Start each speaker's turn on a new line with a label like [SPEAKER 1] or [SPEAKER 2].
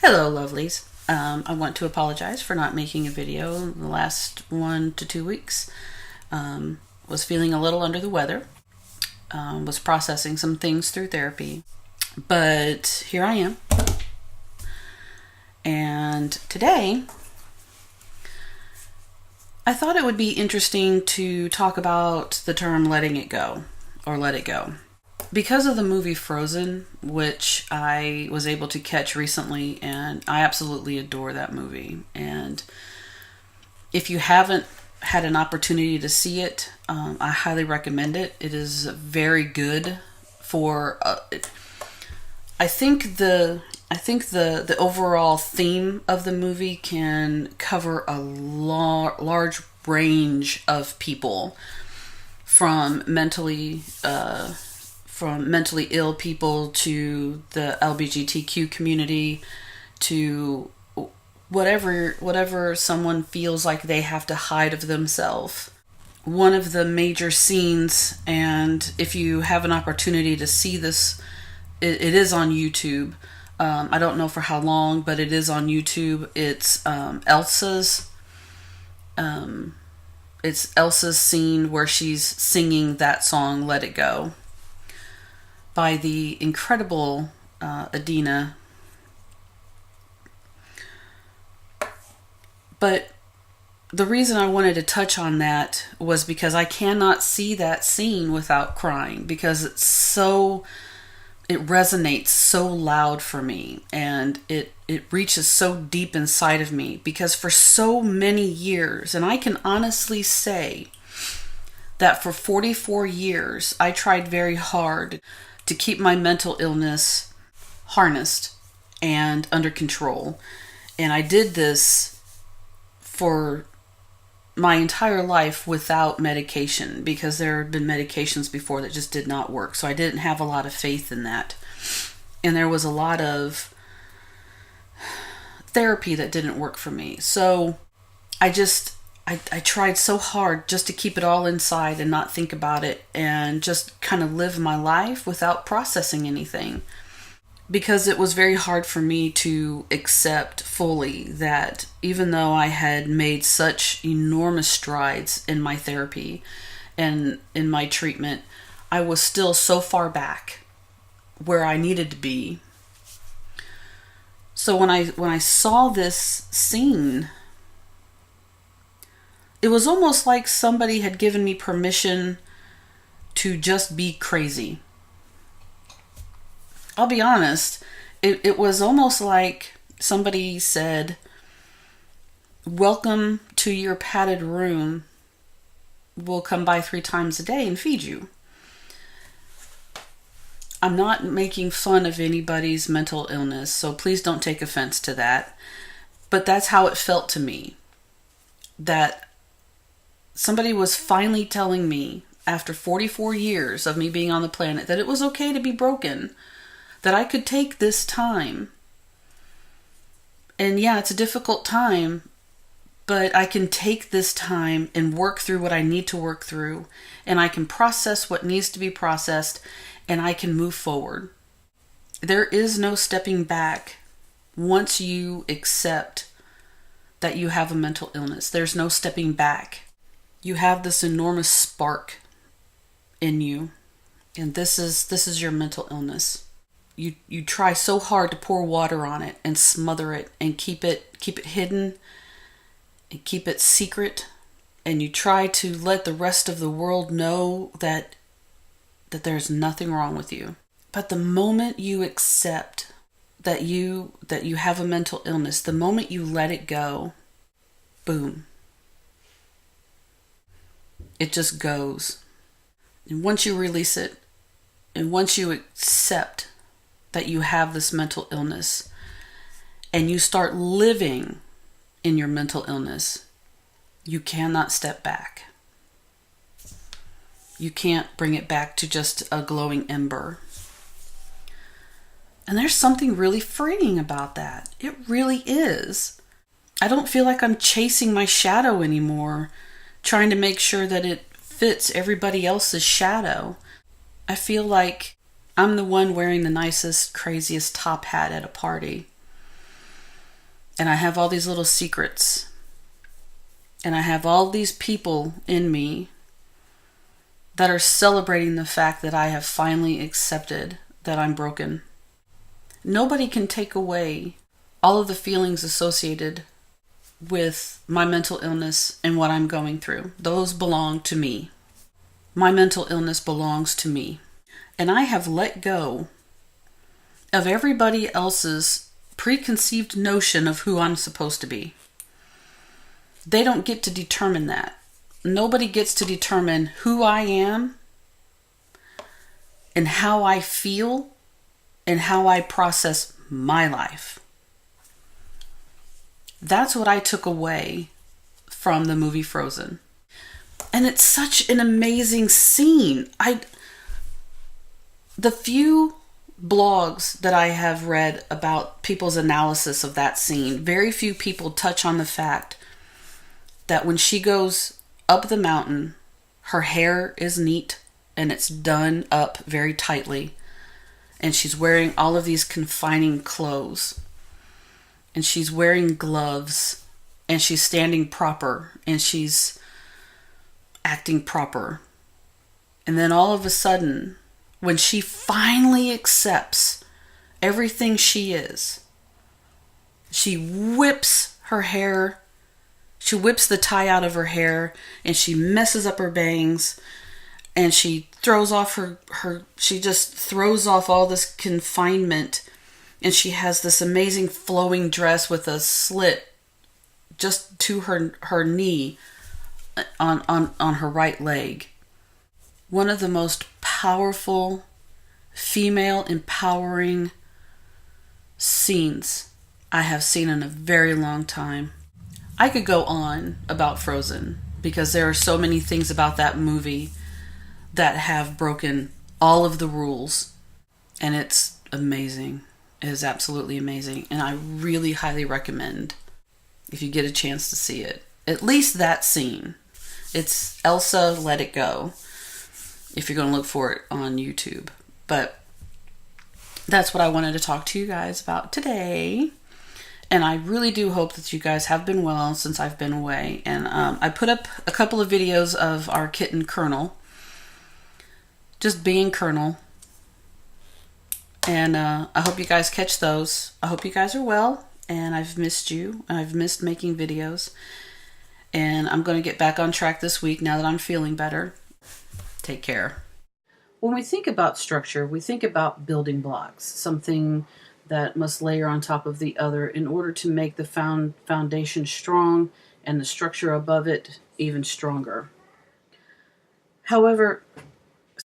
[SPEAKER 1] Hello, lovelies. I want to apologize for not making a video the last 1 to 2 weeks. Was feeling a little under the weather. Was processing some things through therapy. But here I am. And today, I thought it would be interesting to talk about the term letting it go, or let it go. Because of the movie Frozen, which I was able to catch recently, and I absolutely adore that movie. And if you haven't had an opportunity to see it, I highly recommend it. It is very good for. I think the overall theme of the movie can cover a large range of people, from mentally ill people to the LGBTQ community to whatever someone feels like they have to hide of themselves. One of the major scenes, and if you have an opportunity to see this, it is on YouTube. I don't know for how long, but it is on YouTube. It's Elsa's scene where she's singing that song, Let It Go, by the incredible Adina. But the reason I wanted to touch on that was because I cannot see that scene without crying, because it resonates so loud for me, and it reaches so deep inside of me, because for so many years, and I can honestly say that for 44 years, I tried very hard to keep my mental illness harnessed and under control. And I did this for my entire life without medication, because there had been medications before that just did not work. So I didn't have a lot of faith in that. And there was a lot of therapy that didn't work for me. So I tried so hard just to keep it all inside and not think about it, and just kind of live my life without processing anything. Because it was very hard for me to accept fully that even though I had made such enormous strides in my therapy and in my treatment, I was still so far back where I needed to be. So when I saw this scene, it was almost like somebody had given me permission to just be crazy. I'll be honest, it was almost like somebody said, "Welcome to your padded room. We'll come by 3 times a day and feed you." I'm not making fun of anybody's mental illness, so please don't take offense to that. But that's how it felt to me. That somebody was finally telling me, after 44 years of me being on the planet, that it was okay to be broken. That I could take this time. And yeah, it's a difficult time, but I can take this time and work through what I need to work through. And I can process what needs to be processed, and I can move forward. There is no stepping back once you accept that you have a mental illness. There's no stepping back. You have this enormous spark in you, and this is your mental illness. You try so hard to pour water on it and smother it and keep it hidden and keep it secret, and you try to let the rest of the world know that there's nothing wrong with you. But the moment you accept that you have a mental illness, the moment you let it go, boom, it just goes. And once you release it, and once you accept that you have this mental illness, and you start living in your mental illness, you cannot step back. You can't bring it back to just a glowing ember. And there's something really freeing about that. It really is. I don't feel like I'm chasing my shadow anymore, trying to make sure that it fits everybody else's shadow. I feel like I'm the one wearing the nicest, craziest top hat at a party. And I have all these little secrets. And I have all these people in me that are celebrating the fact that I have finally accepted that I'm broken. Nobody can take away all of the feelings associated with my mental illness and what I'm going through. Those belong to me. My mental illness belongs to me. And I have let go of everybody else's preconceived notion of who I'm supposed to be. They don't get to determine that. Nobody gets to determine who I am and how I feel and how I process my life. That's what I took away from the movie Frozen. And it's such an amazing scene. The few blogs that I have read about people's analysis of that scene, very few people touch on the fact that when she goes up the mountain, her hair is neat and it's done up very tightly. And she's wearing all of these confining clothes. And she's wearing gloves. And she's standing proper. And she's acting proper. And then all of a sudden, when she finally accepts everything she is, she whips her hair. She whips the tie out of her hair and she messes up her bangs and she throws off she just throws off all this confinement, and she has this amazing flowing dress with a slit just to her knee on her right leg. One of the most powerful, female empowering scenes I have seen in a very long time. I could go on about Frozen because there are so many things about that movie that have broken all of the rules, and it's amazing. It is absolutely amazing, and I really highly recommend, if you get a chance to see it, at least that scene. It's Elsa Let It Go, if you're going to look for it on YouTube. But that's what I wanted to talk to you guys about today. And I really do hope that you guys have been well since I've been away. And I put up a couple of videos of our kitten Colonel, just being Colonel. And I hope you guys catch those. I hope you guys are well. And I've missed you. And I've missed making videos. And I'm going to get back on track this week now that I'm feeling better. Take care. When we think about structure, we think about building blocks. Something that must layer on top of the other in order to make the foundation strong and the structure above it even stronger. However,